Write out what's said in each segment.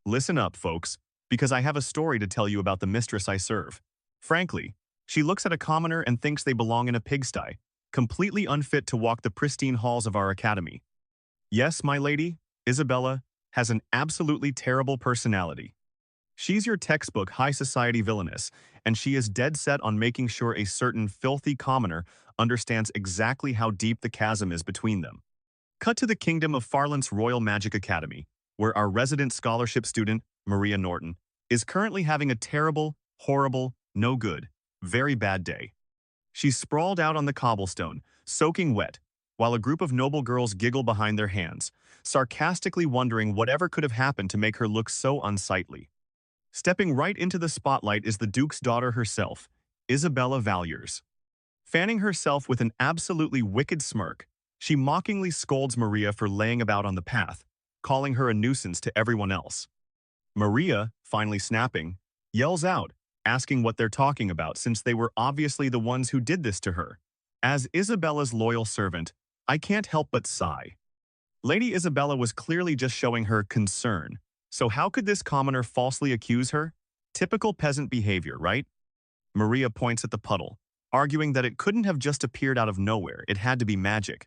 Listen up, folks, because I have a story to tell you about the mistress I serve. Frankly, she looks at a commoner and thinks they belong in a pigsty, completely unfit to walk the pristine halls of our academy. Yes, my lady, Isabella, has an absolutely terrible personality. She's your textbook high society villainess, and she is dead set on making sure a certain filthy commoner understands exactly how deep the chasm is between them. Cut to the kingdom of Farlant's Royal Magic Academy, where our resident scholarship student, Maria Norton, is currently having a terrible, horrible, no good, very bad day. She's sprawled out on the cobblestone, soaking wet, while a group of noble girls giggle behind their hands, sarcastically wondering whatever could have happened to make her look so unsightly. Stepping right into the spotlight is the Duke's daughter herself, Isabella Valuers. Fanning herself with an absolutely wicked smirk, she mockingly scolds Maria for laying about on the path, calling her a nuisance to everyone else. Maria, finally snapping, yells out, asking what they're talking about since they were obviously the ones who did this to her. As Isabella's loyal servant, I can't help but sigh. Lady Isabella was clearly just showing her concern, so how could this commoner falsely accuse her? Typical peasant behavior, right? Maria points at the puddle, arguing that it couldn't have just appeared out of nowhere, it had to be magic.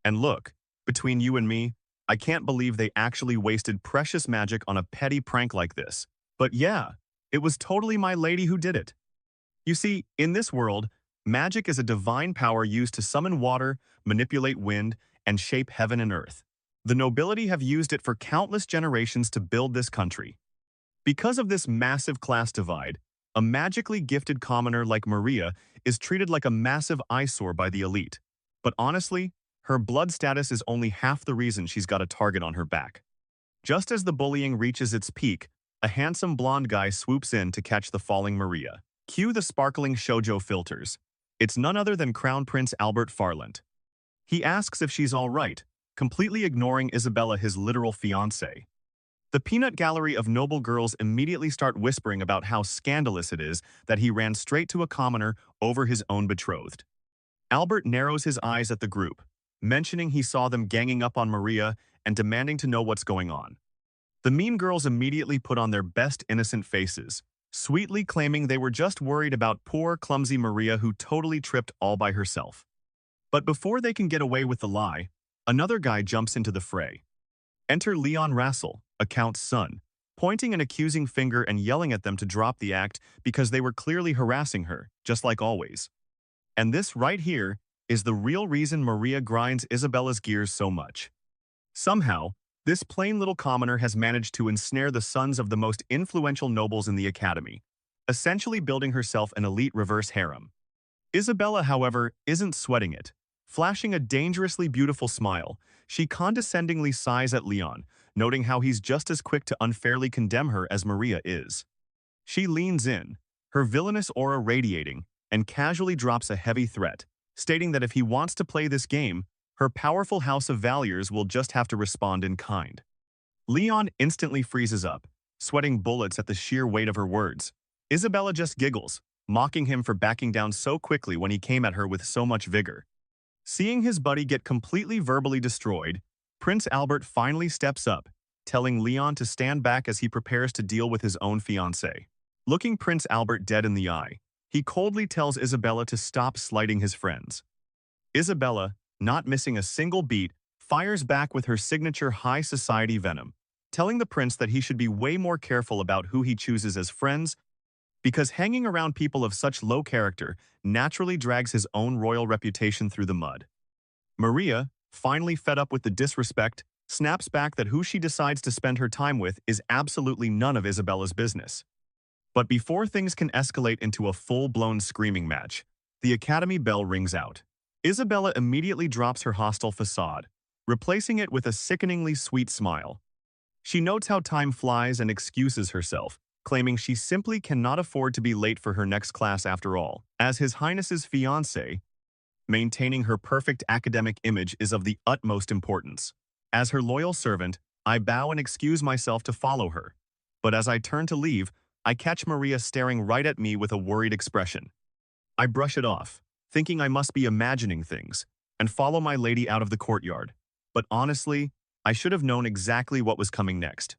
And look, between you and me, I can't believe they actually wasted precious magic on a petty prank like this. But yeah, it was totally my lady who did it. You see, in this world, magic is a divine power used to summon water, manipulate wind, and shape heaven and earth. The nobility have used it for countless generations to build this country. Because of this massive class divide, a magically gifted commoner like Maria is treated like a massive eyesore by the elite. But honestly, her blood status is only half the reason she's got a target on her back. Just as the bullying reaches its peak, a handsome blonde guy swoops in to catch the falling Maria. Cue the sparkling shoujo filters. It's none other than Crown Prince Albert Farlant. He asks if she's all right, completely ignoring Isabella, his literal fiancée. The peanut gallery of noble girls immediately start whispering about how scandalous it is that he ran straight to a commoner over his own betrothed. Albert narrows his eyes at the group, mentioning he saw them ganging up on Maria and demanding to know what's going on. The mean girls immediately put on their best innocent faces, sweetly claiming they were just worried about poor, clumsy Maria who totally tripped all by herself. But before they can get away with the lie, another guy jumps into the fray. Enter Leon Rassel, a count's son, pointing an accusing finger and yelling at them to drop the act because they were clearly harassing her, just like always. And this right here is the real reason Maria grinds Isabella's gears so much. Somehow, this plain little commoner has managed to ensnare the sons of the most influential nobles in the academy, essentially building herself an elite reverse harem. Isabella, however, isn't sweating it. Flashing a dangerously beautiful smile, she condescendingly sighs at Leon, noting how he's just as quick to unfairly condemn her as Maria is. She leans in, her villainous aura radiating, and casually drops a heavy threat, stating that if he wants to play this game, her powerful house of Valuers will just have to respond in kind. Leon instantly freezes up, sweating bullets at the sheer weight of her words. Isabella just giggles, mocking him for backing down so quickly when he came at her with so much vigor. Seeing his buddy get completely verbally destroyed, Prince Albert finally steps up, telling Leon to stand back as he prepares to deal with his own fiancée. Looking Prince Albert dead in the eye, he coldly tells Isabella to stop slighting his friends. Isabella, not missing a single beat, fires back with her signature high society venom, telling the prince that he should be way more careful about who he chooses as friends because hanging around people of such low character naturally drags his own royal reputation through the mud. Maria, finally fed up with the disrespect, snaps back that who she decides to spend her time with is absolutely none of Isabella's business. But before things can escalate into a full-blown screaming match, the academy bell rings out. Isabella immediately drops her hostile facade, replacing it with a sickeningly sweet smile. She notes how time flies and excuses herself, claiming she simply cannot afford to be late for her next class after all. As His Highness's fiancée, maintaining her perfect academic image is of the utmost importance. As her loyal servant, I bow and excuse myself to follow her. But as I turn to leave, I catch Maria staring right at me with a worried expression. I brush it off, thinking I must be imagining things, and follow my lady out of the courtyard. But honestly, I should have known exactly what was coming next.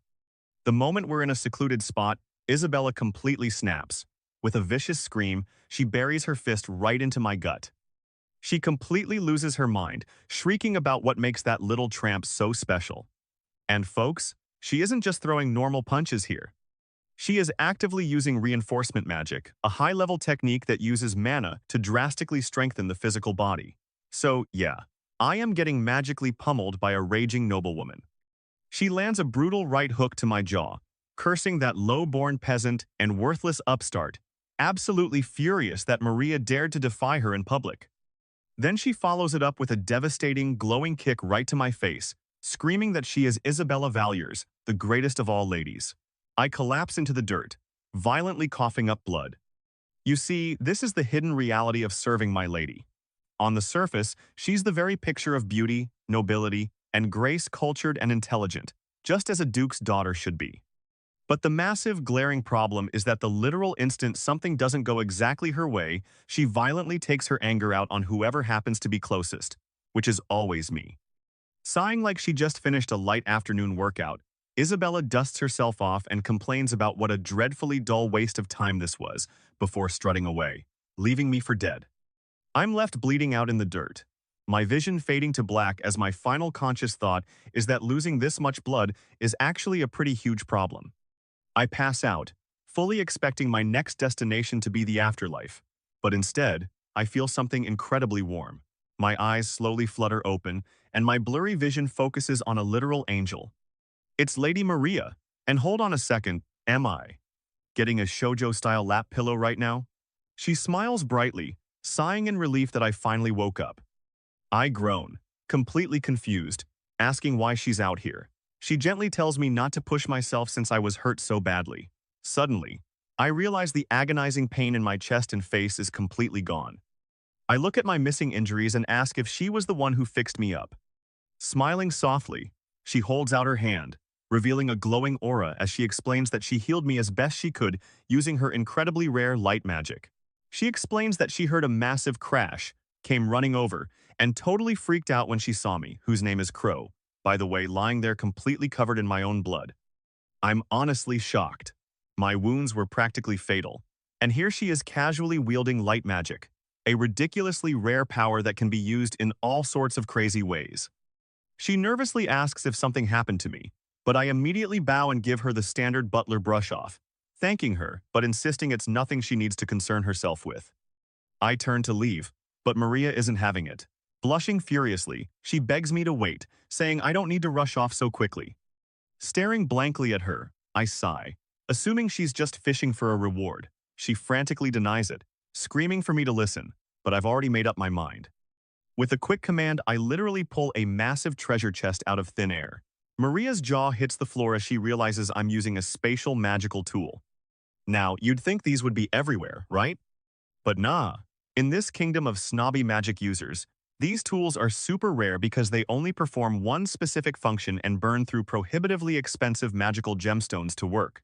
The moment we're in a secluded spot, Isabella completely snaps. With a vicious scream, she buries her fist right into my gut. She completely loses her mind, shrieking about what makes that little tramp so special. And folks, she isn't just throwing normal punches here. She is actively using reinforcement magic, a high-level technique that uses mana to drastically strengthen the physical body. So, yeah, I am getting magically pummeled by a raging noblewoman. She lands a brutal right hook to my jaw, cursing that low-born peasant and worthless upstart, absolutely furious that Maria dared to defy her in public. Then she follows it up with a devastating, glowing kick right to my face, screaming that she is Isabella Valiers, the greatest of all ladies. I collapse into the dirt, violently coughing up blood. You see, this is the hidden reality of serving my lady. On the surface, she's the very picture of beauty, nobility, and grace, cultured and intelligent, just as a duke's daughter should be. But the massive, glaring problem is that the literal instant something doesn't go exactly her way, she violently takes her anger out on whoever happens to be closest, which is always me. Sighing like she just finished a light afternoon workout, Isabella dusts herself off and complains about what a dreadfully dull waste of time this was, before strutting away, leaving me for dead. I'm left bleeding out in the dirt, my vision fading to black as my final conscious thought is that losing this much blood is actually a pretty huge problem. I pass out, fully expecting my next destination to be the afterlife, but instead, I feel something incredibly warm. My eyes slowly flutter open, and my blurry vision focuses on a literal angel. It's Lady Maria, and hold on a second, am I getting a shoujo-style lap pillow right now? She smiles brightly, sighing in relief that I finally woke up. I groan, completely confused, asking why she's out here. She gently tells me not to push myself since I was hurt so badly. Suddenly, I realize the agonizing pain in my chest and face is completely gone. I look at my missing injuries and ask if she was the one who fixed me up. Smiling softly, she holds out her hand, revealing a glowing aura as she explains that she healed me as best she could using her incredibly rare light magic. She explains that she heard a massive crash, came running over, and totally freaked out when she saw me, whose name is Crow, by the way, lying there completely covered in my own blood. I'm honestly shocked. My wounds were practically fatal, and here she is casually wielding light magic, a ridiculously rare power that can be used in all sorts of crazy ways. She nervously asks if something happened to me, but I immediately bow and give her the standard Butler brush-off, thanking her but insisting it's nothing she needs to concern herself with. I turn to leave, but Maria isn't having it. Blushing furiously, she begs me to wait, saying I don't need to rush off so quickly. Staring blankly at her, I sigh, assuming she's just fishing for a reward. She frantically denies it, screaming for me to listen, but I've already made up my mind. With a quick command, I literally pull a massive treasure chest out of thin air. Maria's jaw hits the floor as she realizes I'm using a spatial magical tool. Now, you'd think these would be everywhere, right? But nah. In this kingdom of snobby magic users, these tools are super rare because they only perform one specific function and burn through prohibitively expensive magical gemstones to work.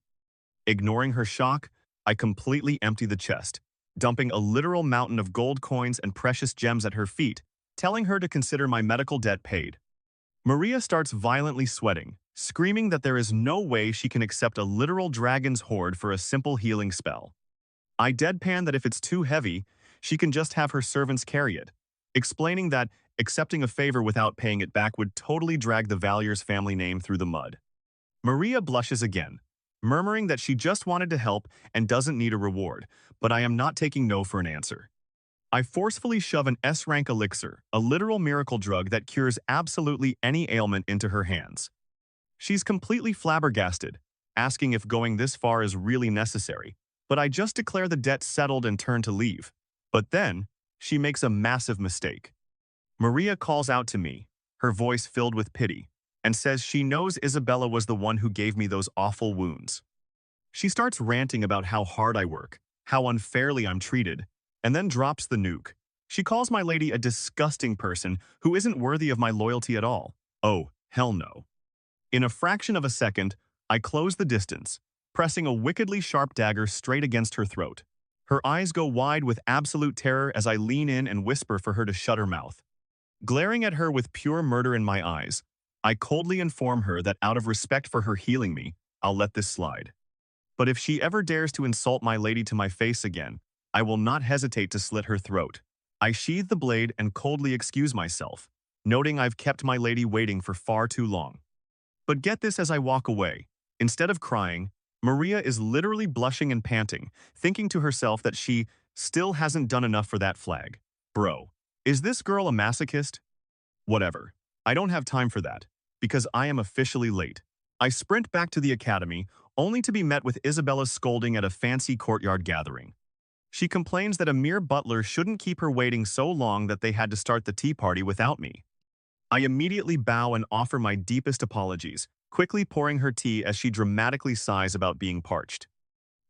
Ignoring her shock, I completely empty the chest, dumping a literal mountain of gold coins and precious gems at her feet, telling her to consider my medical debt paid. Maria starts violently sweating, screaming that there is no way she can accept a literal dragon's hoard for a simple healing spell. I deadpan that if it's too heavy, she can just have her servants carry it, explaining that accepting a favor without paying it back would totally drag the Valiers family name through the mud. Maria blushes again, murmuring that she just wanted to help and doesn't need a reward, but I am not taking no for an answer. I forcefully shove an S-rank elixir, a literal miracle drug that cures absolutely any ailment, into her hands. She's completely flabbergasted, asking if going this far is really necessary, but I just declare the debt settled and turn to leave. But then, she makes a massive mistake. Maria calls out to me, her voice filled with pity, and says she knows Isabella was the one who gave me those awful wounds. She starts ranting about how hard I work, how unfairly I'm treated, and then drops the nuke. She calls my lady a disgusting person who isn't worthy of my loyalty at all. Oh, hell no. In a fraction of a second, I close the distance, pressing a wickedly sharp dagger straight against her throat. Her eyes go wide with absolute terror as I lean in and whisper for her to shut her mouth. Glaring at her with pure murder in my eyes, I coldly inform her that out of respect for her healing me, I'll let this slide. But if she ever dares to insult my lady to my face again, I will not hesitate to slit her throat. I sheathe the blade and coldly excuse myself, noting I've kept my lady waiting for far too long. But get this as I walk away. Instead of crying, Maria is literally blushing and panting, thinking to herself that she still hasn't done enough for that flag. Bro, is this girl a masochist? Whatever. I don't have time for that, because I am officially late. I sprint back to the academy, only to be met with Isabella scolding at a fancy courtyard gathering. She complains that a mere butler shouldn't keep her waiting so long that they had to start the tea party without me. I immediately bow and offer my deepest apologies, quickly pouring her tea as she dramatically sighs about being parched.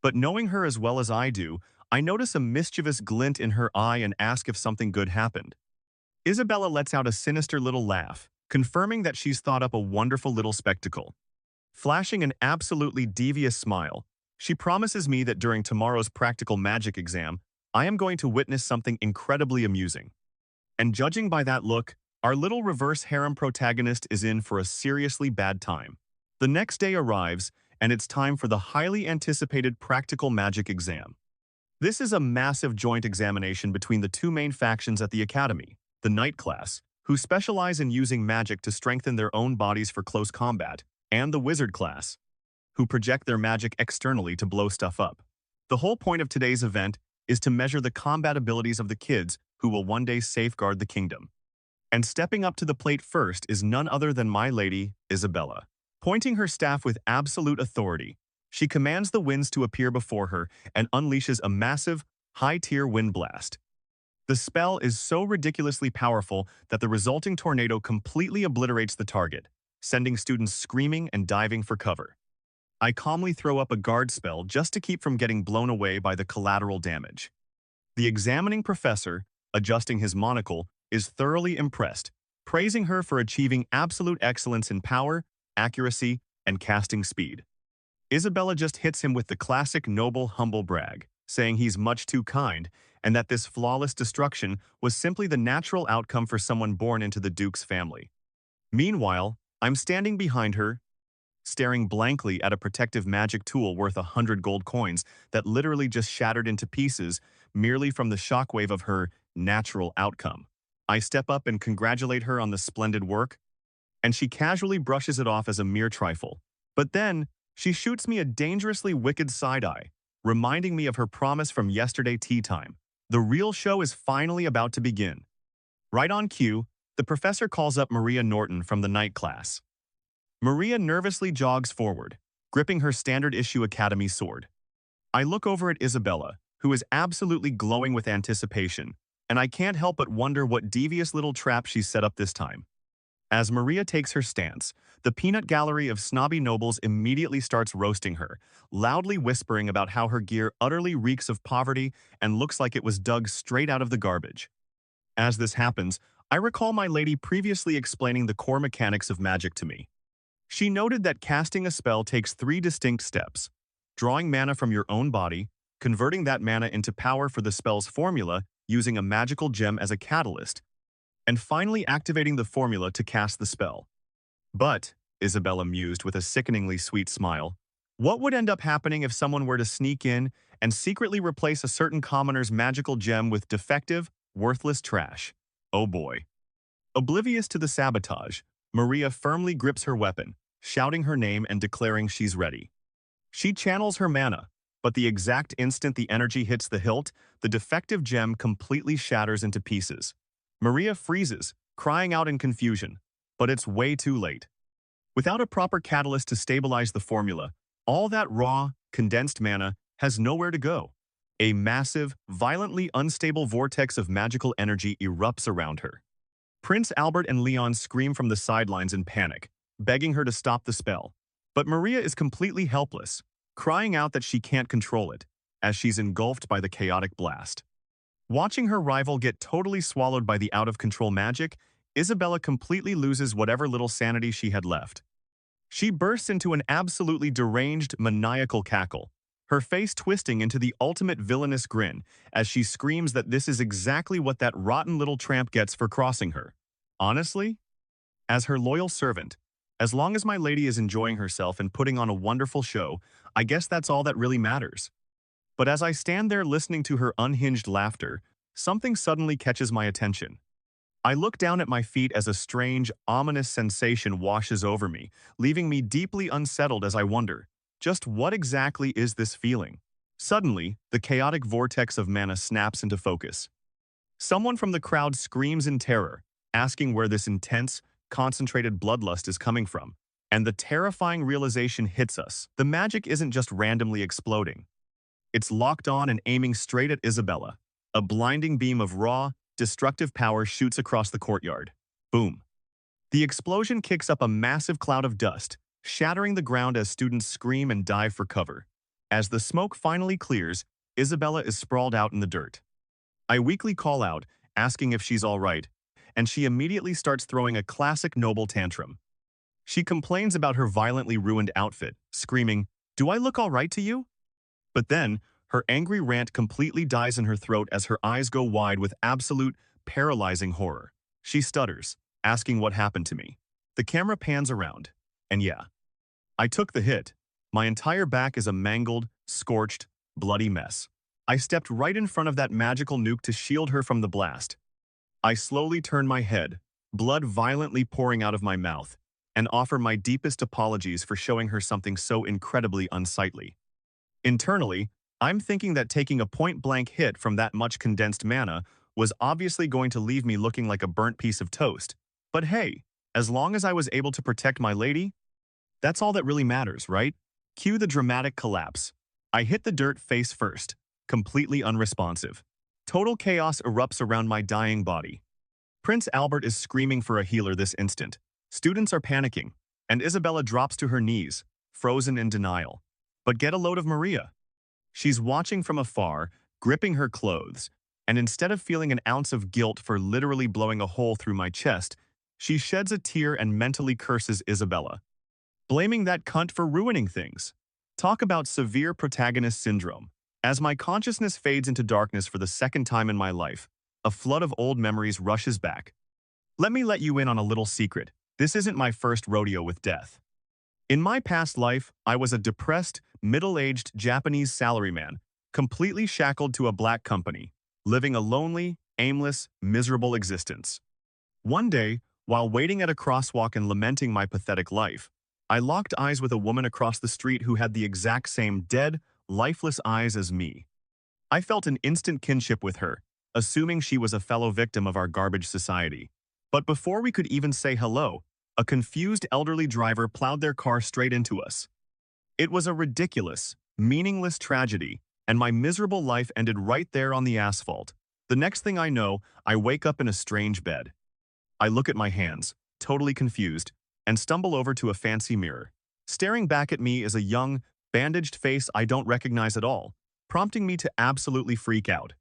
But knowing her as well as I do, I notice a mischievous glint in her eye and ask if something good happened. Isabella lets out a sinister little laugh, confirming that she's thought up a wonderful little spectacle. Flashing an absolutely devious smile, she promises me that during tomorrow's practical magic exam, I am going to witness something incredibly amusing. And judging by that look, our little reverse harem protagonist is in for a seriously bad time. The next day arrives, and it's time for the highly anticipated practical magic exam. This is a massive joint examination between the two main factions at the academy, the Knight class, who specialize in using magic to strengthen their own bodies for close combat, and the Wizard class, who project their magic externally to blow stuff up. The whole point of today's event is to measure the combat abilities of the kids who will one day safeguard the kingdom. And stepping up to the plate first is none other than my lady, Isabella. Pointing her staff with absolute authority, she commands the winds to appear before her and unleashes a massive, high-tier wind blast. The spell is so ridiculously powerful that the resulting tornado completely obliterates the target, sending students screaming and diving for cover. I calmly throw up a guard spell just to keep from getting blown away by the collateral damage. The examining professor, adjusting his monocle, is thoroughly impressed, praising her for achieving absolute excellence in power, accuracy, and casting speed. Isabella just hits him with the classic noble, humble brag, saying he's much too kind and that this flawless destruction was simply the natural outcome for someone born into the Duke's family. Meanwhile, I'm standing behind her, staring blankly at a protective magic tool worth 100 gold coins that literally just shattered into pieces merely from the shockwave of her natural outcome. I step up and congratulate her on the splendid work, and she casually brushes it off as a mere trifle. But then, she shoots me a dangerously wicked side-eye, reminding me of her promise from yesterday tea time. The real show is finally about to begin. Right on cue, the professor calls up Maria Norton from the Knight class. Maria nervously jogs forward, gripping her standard-issue academy sword. I look over at Isabella, who is absolutely glowing with anticipation, and I can't help but wonder what devious little trap she's set up this time. As Maria takes her stance, the peanut gallery of snobby nobles immediately starts roasting her, loudly whispering about how her gear utterly reeks of poverty and looks like it was dug straight out of the garbage. As this happens, I recall my lady previously explaining the core mechanics of magic to me. She noted that casting a spell takes 3 distinct steps: drawing mana from your own body, converting that mana into power for the spell's formula using a magical gem as a catalyst, and finally activating the formula to cast the spell. But, Isabella mused with a sickeningly sweet smile, what would end up happening if someone were to sneak in and secretly replace a certain commoner's magical gem with defective, worthless trash? Oh boy. Oblivious to the sabotage, Maria firmly grips her weapon, shouting her name and declaring she's ready. She channels her mana, but the exact instant the energy hits the hilt, the defective gem completely shatters into pieces. Maria freezes, crying out in confusion, but it's way too late. Without a proper catalyst to stabilize the formula, all that raw, condensed mana has nowhere to go. A massive, violently unstable vortex of magical energy erupts around her. Prince Albert and Leon scream from the sidelines in panic, begging her to stop the spell. But Maria is completely helpless, crying out that she can't control it, as she's engulfed by the chaotic blast. Watching her rival get totally swallowed by the out-of-control magic, Isabella completely loses whatever little sanity she had left. She bursts into an absolutely deranged, maniacal cackle, her face twisting into the ultimate villainous grin as she screams that this is exactly what that rotten little tramp gets for crossing her. Honestly? As her loyal servant, As long as my lady is enjoying herself and putting on a wonderful show, I guess that's all that really matters. But as I stand there listening to her unhinged laughter, something suddenly catches my attention. I look down at my feet as a strange, ominous sensation washes over me, leaving me deeply unsettled as I wonder, just what exactly is this feeling? Suddenly, the chaotic vortex of mana snaps into focus. Someone from the crowd screams in terror, asking where this intense, concentrated bloodlust is coming from. And the terrifying realization hits us. The magic isn't just randomly exploding. It's locked on and aiming straight at Isabella. A blinding beam of raw, destructive power shoots across the courtyard. Boom. The explosion kicks up a massive cloud of dust, shattering the ground as students scream and dive for cover. As the smoke finally clears, Isabella is sprawled out in the dirt. I weakly call out, asking if she's all right, and she immediately starts throwing a classic noble tantrum. She complains about her violently ruined outfit, screaming, "Do I look all right to you?" But then, her angry rant completely dies in her throat as her eyes go wide with absolute, paralyzing horror. She stutters, asking what happened to me. The camera pans around, and yeah, I took the hit. My entire back is a mangled, scorched, bloody mess. I stepped right in front of that magical nuke to shield her from the blast. I slowly turn my head, blood violently pouring out of my mouth, and offer my deepest apologies for showing her something so incredibly unsightly. Internally, I'm thinking that taking a point-blank hit from that much condensed mana was obviously going to leave me looking like a burnt piece of toast. But hey, as long as I was able to protect my lady, that's all that really matters, right? Cue the dramatic collapse. I hit the dirt face first, completely unresponsive. Total chaos erupts around my dying body. Prince Albert is screaming for a healer this instant. Students are panicking, and Isabella drops to her knees, frozen in denial. But get a load of Maria. She's watching from afar, gripping her clothes, and instead of feeling an ounce of guilt for literally blowing a hole through my chest, she sheds a tear and mentally curses Isabella, blaming that cunt for ruining things. Talk about severe protagonist syndrome. As my consciousness fades into darkness for the second time in my life, a flood of old memories rushes back. Let me let you in on a little secret. This isn't my first rodeo with death. In my past life, I was a depressed, middle-aged Japanese salaryman, completely shackled to a black company, living a lonely, aimless, miserable existence. One day, while waiting at a crosswalk and lamenting my pathetic life, I locked eyes with a woman across the street who had the exact same dead, lifeless eyes as me. I felt an instant kinship with her, assuming she was a fellow victim of our garbage society. But before we could even say hello, a confused elderly driver plowed their car straight into us. It was a ridiculous, meaningless tragedy, and my miserable life ended right there on the asphalt. The next thing I know, I wake up in a strange bed. I look at my hands, totally confused, and stumble over to a fancy mirror. Staring back at me is a young, bandaged face I don't recognize at all, prompting me to absolutely freak out.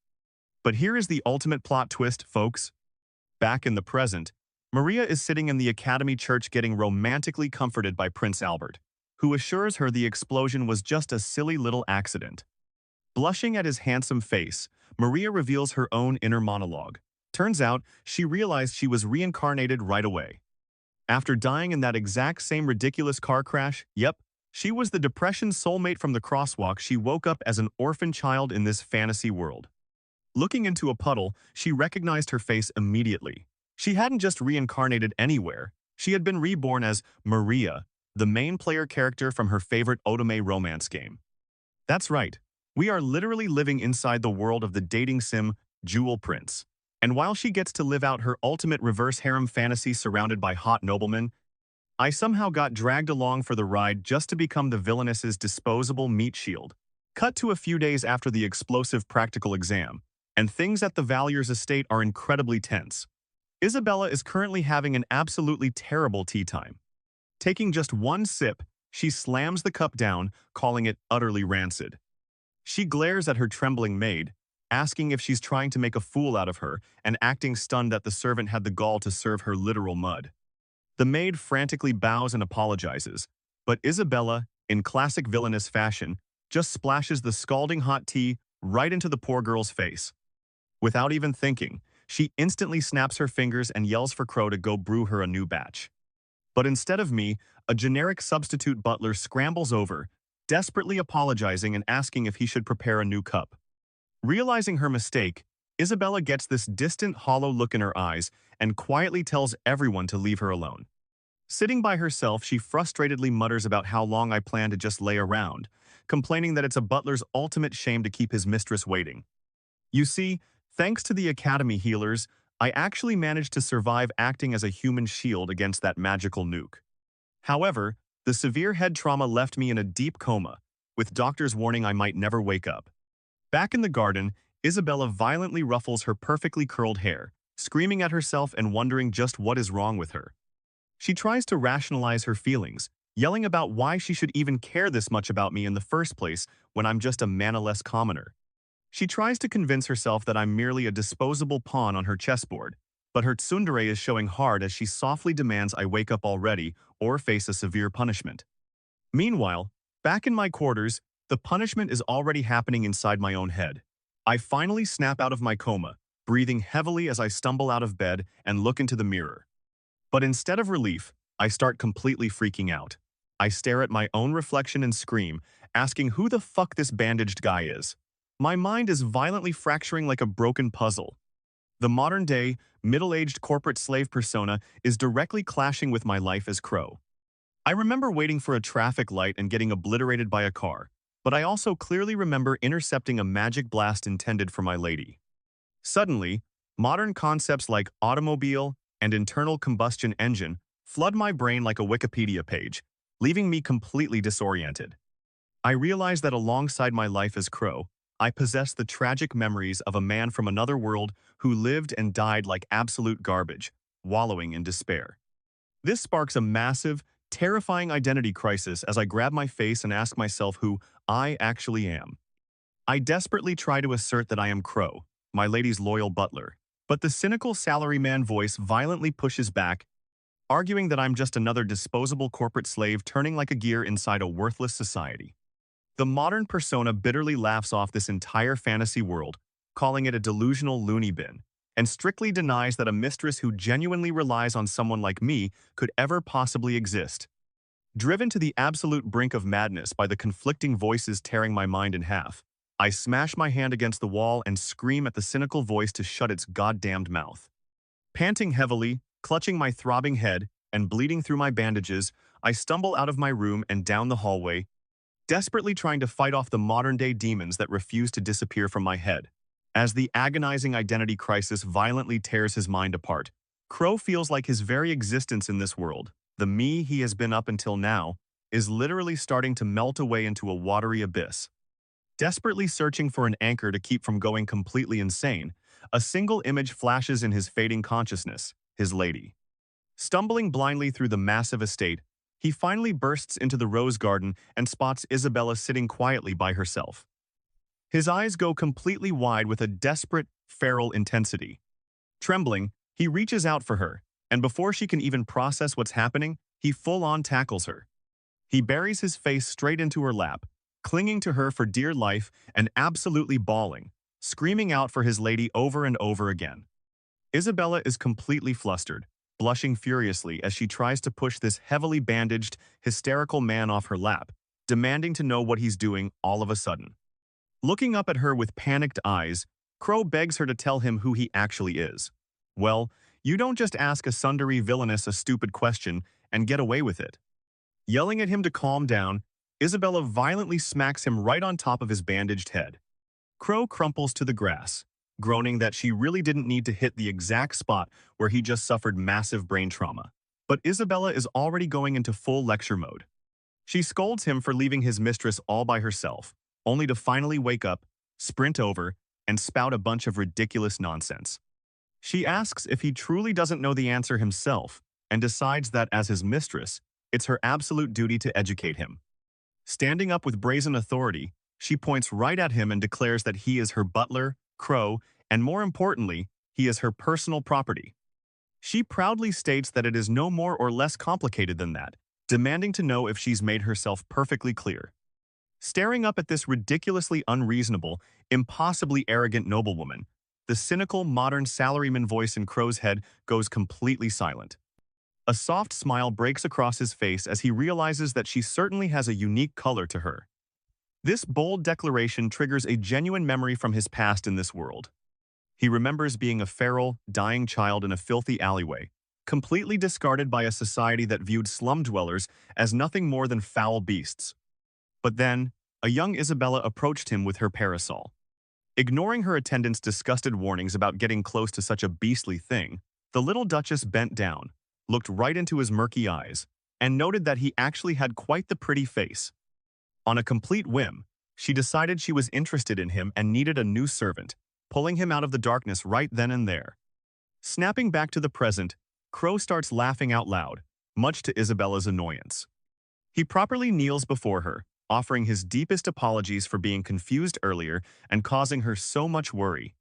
But here is the ultimate plot twist, folks. Back in the present, Maria is sitting in the Academy Church getting romantically comforted by Prince Albert, who assures her the explosion was just a silly little accident. Blushing at his handsome face, Maria reveals her own inner monologue. Turns out, she realized she was reincarnated right away. After dying in that exact same ridiculous car crash, yep, she was the depression soulmate from the crosswalk. She woke up as an orphan child in this fantasy world. Looking into a puddle, she recognized her face immediately. She hadn't just reincarnated anywhere. She had been reborn as Maria, the main player character from her favorite otome romance game. That's right. We are literally living inside the world of the dating sim Jewel Prince. And while she gets to live out her ultimate reverse harem fantasy surrounded by hot noblemen, I somehow got dragged along for the ride just to become the villainess's disposable meat shield. Cut to a few days after the explosive practical exam, and things at the Valuer's estate are incredibly tense. Isabella is currently having an absolutely terrible tea time. Taking just one sip, she slams the cup down, calling it utterly rancid. She glares at her trembling maid, asking if she's trying to make a fool out of her and acting stunned that the servant had the gall to serve her literal mud. The maid frantically bows and apologizes, but Isabella, in classic villainous fashion, just splashes the scalding hot tea right into the poor girl's face. Without even thinking, she instantly snaps her fingers and yells for Crow to go brew her a new batch. But instead of me, A generic substitute butler scrambles over, desperately apologizing and asking if he should prepare a new cup. Realizing her mistake, Isabella gets this distant, hollow look in her eyes and quietly tells everyone to leave her alone. Sitting by herself, she frustratedly mutters about how long I plan to just lay around, complaining that it's a butler's ultimate shame to keep his mistress waiting. You see, thanks to the academy healers, I actually managed to survive acting as a human shield against that magical nuke. However, the severe head trauma left me in a deep coma, with doctors warning I might never wake up. Back in the garden, Isabella violently ruffles her perfectly curled hair, screaming at herself and wondering just what is wrong with her. She tries to rationalize her feelings, yelling about why she should even care this much about me in the first place when I'm just a mana-less commoner. She tries to convince herself that I'm merely a disposable pawn on her chessboard, but her tsundere is showing hard as she softly demands I wake up already or face a severe punishment. Meanwhile, back in my quarters, the punishment is already happening inside my own head. I finally snap out of my coma, breathing heavily as I stumble out of bed and look into the mirror. But instead of relief, I start completely freaking out. I stare at my own reflection and scream, asking who the fuck this bandaged guy is. My mind is violently fracturing like a broken puzzle. The modern-day, middle-aged corporate slave persona is directly clashing with my life as Crow. I remember waiting for a traffic light and getting obliterated by a car, but I also clearly remember intercepting a magic blast intended for my lady. Suddenly, modern concepts like automobile and internal combustion engine flood my brain like a Wikipedia page, leaving me completely disoriented. I realize that alongside my life as Crow, I possess the tragic memories of a man from another world who lived and died like absolute garbage, wallowing in despair. This sparks a massive, terrifying identity crisis as I grab my face and ask myself who I actually am. I desperately try to assert that I am Crow, my lady's loyal butler, but the cynical salaryman voice violently pushes back, arguing that I'm just another disposable corporate slave turning like a gear inside a worthless society. The modern persona bitterly laughs off this entire fantasy world, calling it a delusional loony bin, and strictly denies that a mistress who genuinely relies on someone like me could ever possibly exist. Driven to the absolute brink of madness by the conflicting voices tearing my mind in half, I smash my hand against the wall and scream at the cynical voice to shut its goddamned mouth. Panting heavily, clutching my throbbing head, and bleeding through my bandages, I stumble out of my room and down the hallway, desperately trying to fight off the modern-day demons that refuse to disappear from my head. As the agonizing identity crisis violently tears his mind apart, Crow feels like his very existence in this world, the me he has been up until now, is literally starting to melt away into a watery abyss. Desperately searching for an anchor to keep from going completely insane, a single image flashes in his fading consciousness, his lady. Stumbling blindly through the massive estate, he finally bursts into the rose garden and spots Isabella sitting quietly by herself. His eyes go completely wide with a desperate, feral intensity. Trembling, he reaches out for her, and before she can even process what's happening, he full-on tackles her. He buries his face straight into her lap, clinging to her for dear life and absolutely bawling, screaming out for his lady over and over again. Isabella is completely flustered, blushing furiously as she tries to push this heavily bandaged, hysterical man off her lap, demanding to know what he's doing all of a sudden. Looking up at her with panicked eyes, Crow begs her to tell him who he actually is. Well, you don't just ask a tsundere villainess a stupid question and get away with it. Yelling at him to calm down, Isabella violently smacks him right on top of his bandaged head. Crow crumples to the grass, groaning that she really didn't need to hit the exact spot where he just suffered massive brain trauma. But Isabella is already going into full lecture mode. She scolds him for leaving his mistress all by herself, only to finally wake up, sprint over, and spout a bunch of ridiculous nonsense. She asks if he truly doesn't know the answer himself, and decides that as his mistress, it's her absolute duty to educate him. Standing up with brazen authority, she points right at him and declares that he is her butler, Crow, and more importantly, he is her personal property. She proudly states that it is no more or less complicated than that, demanding to know if she's made herself perfectly clear. Staring up at this ridiculously unreasonable, impossibly arrogant noblewoman, the cynical modern salaryman voice in Crow's head goes completely silent. A soft smile breaks across his face as he realizes that she certainly has a unique color to her. This bold declaration triggers a genuine memory from his past in this world. He remembers being a feral, dying child in a filthy alleyway, completely discarded by a society that viewed slum dwellers as nothing more than foul beasts. But then, a young Isabella approached him with her parasol. Ignoring her attendant's disgusted warnings about getting close to such a beastly thing, the little duchess bent down, looked right into his murky eyes, and noted that he actually had quite the pretty face. On a complete whim, she decided she was interested in him and needed a new servant, pulling him out of the darkness right then and there. Snapping back to the present, Crow starts laughing out loud, much to Isabella's annoyance. He properly kneels before her, offering his deepest apologies for being confused earlier and causing her so much worry.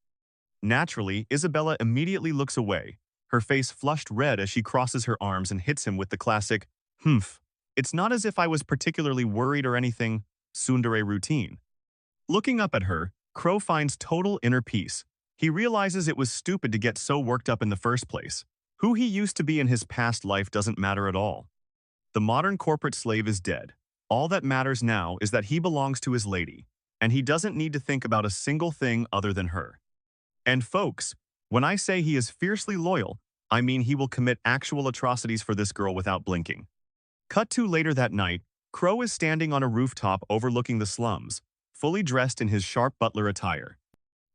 Naturally, Isabella immediately looks away, her face flushed red as she crosses her arms and hits him with the classic, "Humph. It's not as if I was particularly worried or anything," tsundere routine. Looking up at her, Crow finds total inner peace. He realizes it was stupid to get so worked up in the first place. Who he used to be in his past life doesn't matter at all. The modern corporate slave is dead. All that matters now is that he belongs to his lady, and he doesn't need to think about a single thing other than her. And folks, when I say he is fiercely loyal, I mean he will commit actual atrocities for this girl without blinking. Cut to later that night, Crow is standing on a rooftop overlooking the slums, fully dressed in his sharp butler attire.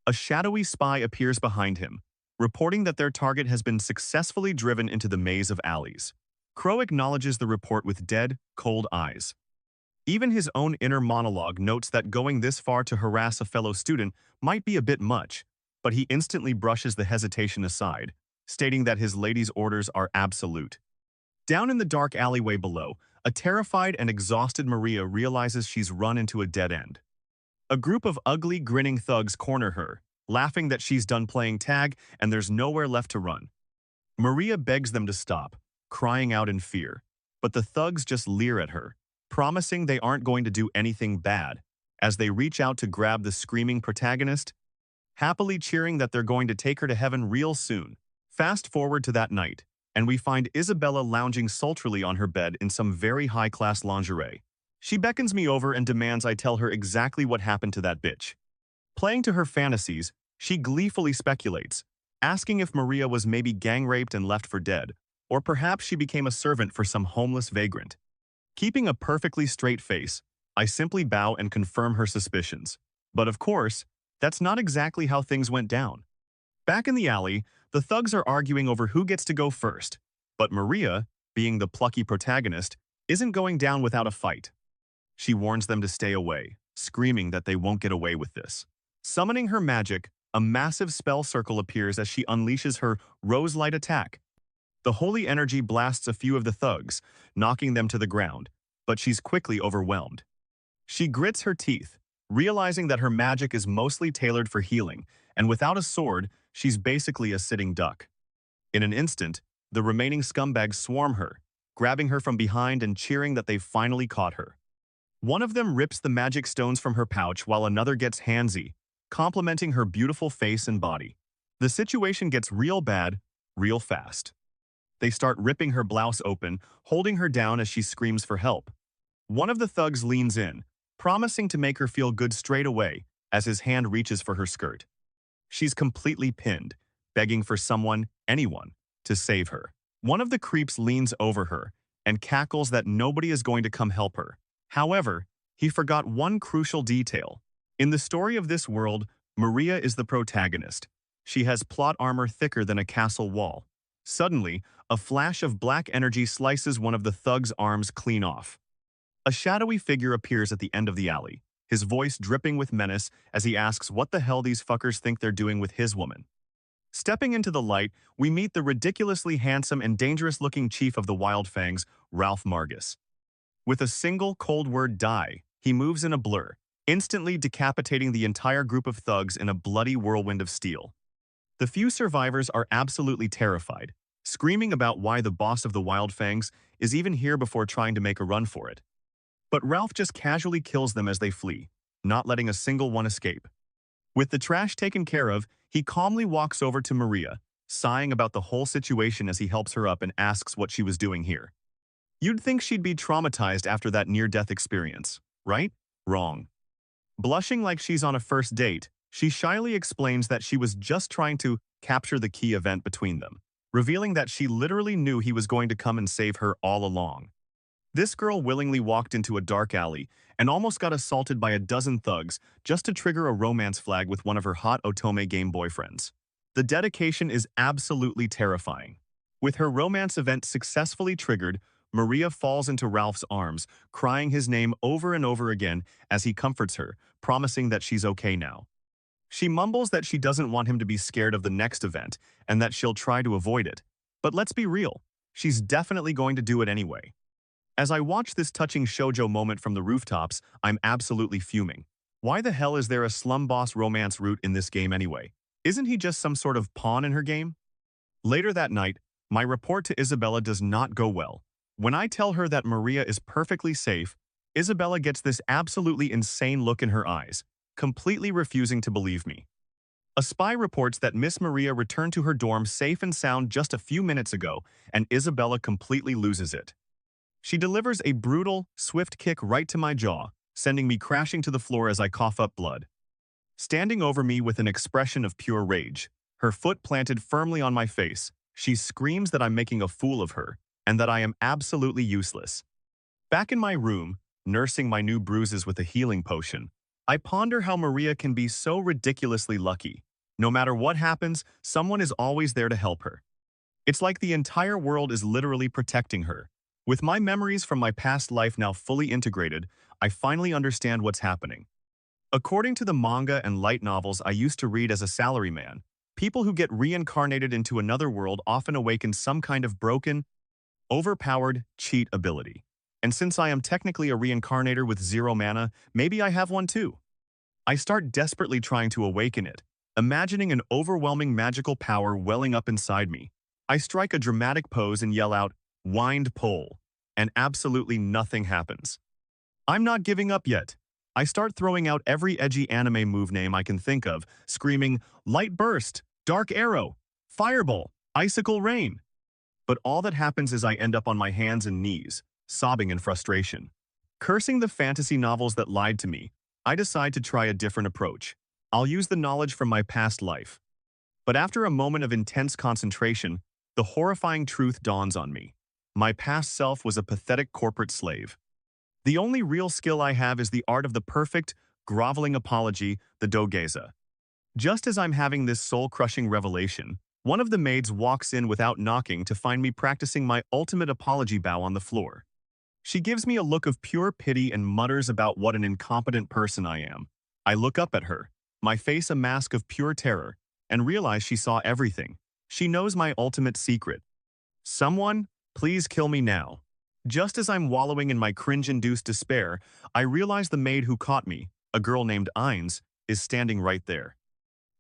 A shadowy spy appears behind him, reporting that their target has been successfully driven into the maze of alleys. Crow acknowledges the report with dead, cold eyes. Even his own inner monologue notes that going this far to harass a fellow student might be a bit much, but he instantly brushes the hesitation aside, stating that his lady's orders are absolute. Down in the dark alleyway below, a terrified and exhausted Maria realizes she's run into a dead end. A group of ugly, grinning thugs corner her, laughing that she's done playing tag and there's nowhere left to run. Maria begs them to stop, crying out in fear, but the thugs just leer at her, promising they aren't going to do anything bad, as they reach out to grab the screaming protagonist, happily cheering that they're going to take her to heaven real soon. Fast forward to that night, and we find Isabella lounging sultrily on her bed in some very high-class lingerie. She beckons me over and demands I tell her exactly what happened to that bitch. Playing to her fantasies, she gleefully speculates, asking if Maria was maybe gang-raped and left for dead, or perhaps she became a servant for some homeless vagrant. Keeping a perfectly straight face, I simply bow and confirm her suspicions. But of course, that's not exactly how things went down. Back in the alley, the thugs are arguing over who gets to go first, but Maria, being the plucky protagonist, isn't going down without a fight. She warns them to stay away, screaming that they won't get away with this. Summoning her magic, a massive spell circle appears as she unleashes her rose-light attack. The holy energy blasts a few of the thugs, knocking them to the ground, but she's quickly overwhelmed. She grits her teeth, realizing that her magic is mostly tailored for healing, and without a sword, she's basically a sitting duck. In an instant, the remaining scumbags swarm her, grabbing her from behind and cheering that they've finally caught her. One of them rips the magic stones from her pouch while another gets handsy, complimenting her beautiful face and body. The situation gets real bad, real fast. They start ripping her blouse open, holding her down as she screams for help. One of the thugs leans in, promising to make her feel good straight away as his hand reaches for her skirt. She's completely pinned, begging for someone, anyone, to save her. One of the creeps leans over her and cackles that nobody is going to come help her. However, he forgot one crucial detail. In the story of this world, Maria is the protagonist. She has plot armor thicker than a castle wall. Suddenly, a flash of black energy slices one of the thug's arms clean off. A shadowy figure appears at the end of the alley, his voice dripping with menace as he asks what the hell these fuckers think they're doing with his woman. Stepping into the light, we meet the ridiculously handsome and dangerous-looking chief of the Wild Fangs, Ralph Margus. With a single cold word die, he moves in a blur, instantly decapitating the entire group of thugs in a bloody whirlwind of steel. The few survivors are absolutely terrified, screaming about why the boss of the Wild Fangs is even here before trying to make a run for it. But Ralph just casually kills them as they flee, not letting a single one escape. With the trash taken care of, he calmly walks over to Maria, sighing about the whole situation as he helps her up and asks what she was doing here. You'd think she'd be traumatized after that near-death experience, right? Wrong. Blushing like she's on a first date, she shyly explains that she was just trying to capture the key event between them, revealing that she literally knew he was going to come and save her all along. This girl willingly walked into a dark alley and almost got assaulted by a dozen thugs just to trigger a romance flag with one of her hot Otome game boyfriends. The dedication is absolutely terrifying. With her romance event successfully triggered, Maria falls into Ralph's arms, crying his name over and over again as he comforts her, promising that she's okay now. She mumbles that she doesn't want him to be scared of the next event and that she'll try to avoid it. But let's be real, she's definitely going to do it anyway. As I watch this touching shoujo moment from the rooftops, I'm absolutely fuming. Why the hell is there a slum boss romance route in this game anyway? Isn't he just some sort of pawn in her game? Later that night, my report to Isabella does not go well. When I tell her that Maria is perfectly safe, Isabella gets this absolutely insane look in her eyes, completely refusing to believe me. A spy reports that Miss Maria returned to her dorm safe and sound just a few minutes ago, and Isabella completely loses it. She delivers a brutal, swift kick right to my jaw, sending me crashing to the floor as I cough up blood. Standing over me with an expression of pure rage, her foot planted firmly on my face, she screams that I'm making a fool of her, and that I am absolutely useless. Back in my room, nursing my new bruises with a healing potion, I ponder how Maria can be so ridiculously lucky. No matter what happens, someone is always there to help her. It's like the entire world is literally protecting her. With my memories from my past life now fully integrated, I finally understand what's happening. According to the manga and light novels I used to read as a salaryman, people who get reincarnated into another world often awaken some kind of broken, overpowered cheat ability. And since I am technically a reincarnator with 0 mana, maybe I have one too. I start desperately trying to awaken it, imagining an overwhelming magical power welling up inside me. I strike a dramatic pose and yell out, "Wind pull," and absolutely nothing happens. I'm not giving up yet. I start throwing out every edgy anime move name I can think of, screaming, "Light burst, dark arrow, fireball, icicle rain." But all that happens is I end up on my hands and knees, sobbing in frustration. Cursing the fantasy novels that lied to me, I decide to try a different approach. I'll use the knowledge from my past life. But after a moment of intense concentration, the horrifying truth dawns on me. My past self was a pathetic corporate slave. The only real skill I have is the art of the perfect, groveling apology, the dogeza. Just as I'm having this soul-crushing revelation, one of the maids walks in without knocking to find me practicing my ultimate apology bow on the floor. She gives me a look of pure pity and mutters about what an incompetent person I am. I look up at her, my face a mask of pure terror, and realize she saw everything. She knows my ultimate secret. "Someone, please kill me now." Just as I'm wallowing in my cringe-induced despair, I realize the maid who caught me, a girl named Ines, is standing right there.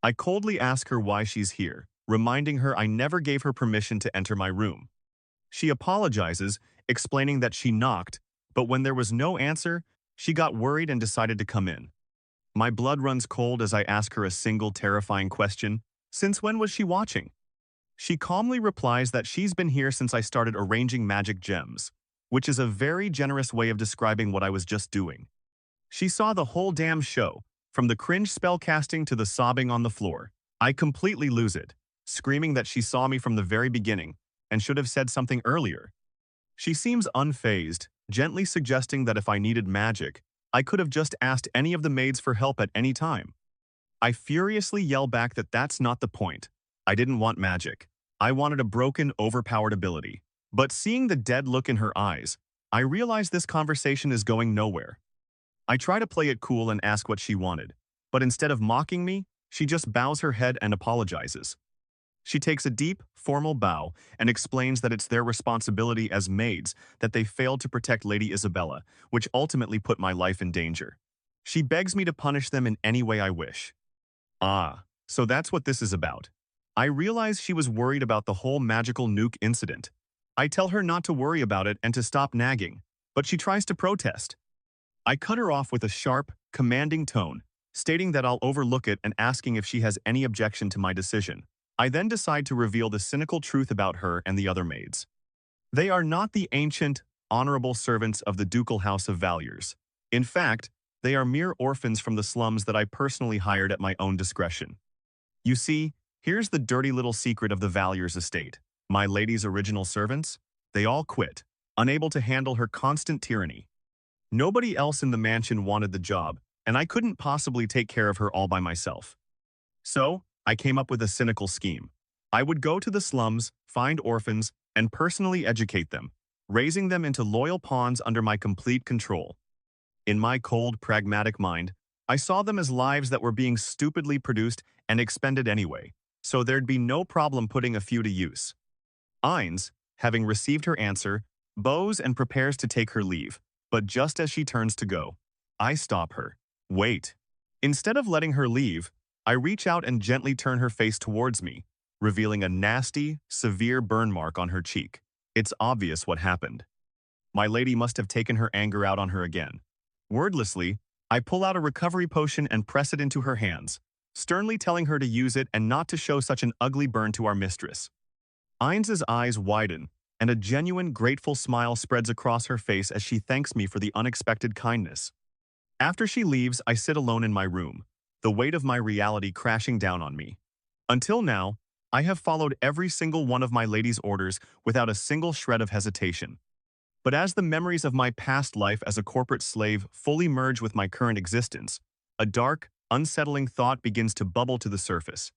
I coldly ask her why she's here, reminding her I never gave her permission to enter my room. She apologizes, explaining that she knocked, but when there was no answer, she got worried and decided to come in. My blood runs cold as I ask her a single terrifying question: since when was she watching? She calmly replies that she's been here since I started arranging magic gems, which is a very generous way of describing what I was just doing. She saw the whole damn show, from the cringe spellcasting to the sobbing on the floor. I completely lose it, screaming that she saw me from the very beginning and should have said something earlier. She seems unfazed, gently suggesting that if I needed magic, I could have just asked any of the maids for help at any time. I furiously yell back that that's not the point. I didn't want magic. I wanted a broken, overpowered ability. But seeing the dead look in her eyes, I realize this conversation is going nowhere. I try to play it cool and ask what she wanted, but instead of mocking me, she just bows her head and apologizes. She takes a deep, formal bow and explains that it's their responsibility as maids that they failed to protect Lady Isabella, which ultimately put my life in danger. She begs me to punish them in any way I wish. Ah, so that's what this is about. I realize she was worried about the whole magical nuke incident. I tell her not to worry about it and to stop nagging, but she tries to protest. I cut her off with a sharp, commanding tone, stating that I'll overlook it and asking if she has any objection to my decision. I then decide to reveal the cynical truth about her and the other maids. They are not the ancient, honorable servants of the ducal house of Valiers. In fact, they are mere orphans from the slums that I personally hired at my own discretion. You see, here's the dirty little secret of the Valiers estate. My lady's original servants? They all quit, unable to handle her constant tyranny. Nobody else in the mansion wanted the job, and I couldn't possibly take care of her all by myself. So, I came up with a cynical scheme. I would go to the slums, find orphans, and personally educate them, raising them into loyal pawns under my complete control. In my cold, pragmatic mind, I saw them as lives that were being stupidly produced and expended anyway, so there'd be no problem putting a few to use. Ainz, having received her answer, bows and prepares to take her leave, but just as she turns to go, I stop her. Wait. Instead of letting her leave, I reach out and gently turn her face towards me, revealing a nasty, severe burn mark on her cheek. It's obvious what happened. My lady must have taken her anger out on her again. Wordlessly, I pull out a recovery potion and press it into her hands, sternly telling her to use it and not to show such an ugly burn to our mistress. Ainz's eyes widen, and a genuine, grateful smile spreads across her face as she thanks me for the unexpected kindness. After she leaves, I sit alone in my room, the weight of my reality crashing down on me. Until now, I have followed every single one of my lady's orders without a single shred of hesitation. But as the memories of my past life as a corporate slave fully merge with my current existence, a dark, unsettling thought begins to bubble to the surface.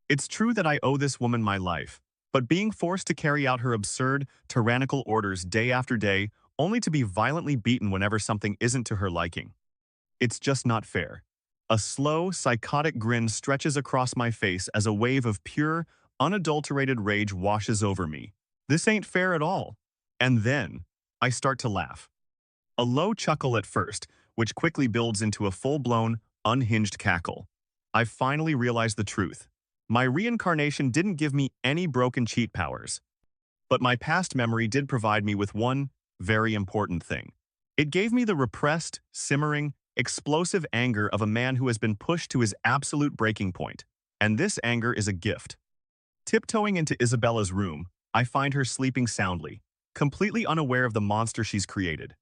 It's true that I owe this woman my life, but being forced to carry out her absurd, tyrannical orders day after day, only to be violently beaten whenever something isn't to her liking. It's just not fair. A slow, psychotic grin stretches across my face as a wave of pure, unadulterated rage washes over me. This ain't fair at all. And then, I start to laugh. A low chuckle at first, which quickly builds into a full-blown, unhinged cackle. I finally realized the truth. My reincarnation didn't give me any broken cheat powers. But my past memory did provide me with one very important thing. It gave me the repressed, simmering, explosive anger of a man who has been pushed to his absolute breaking point. And this anger is a gift. Tiptoeing into Isabella's room, I find her sleeping soundly, completely unaware of the monster she's created.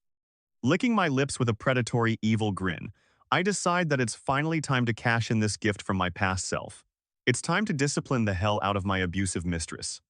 Licking my lips with a predatory, evil grin, I decide that it's finally time to cash in this gift from my past self. It's time to discipline the hell out of my abusive mistress.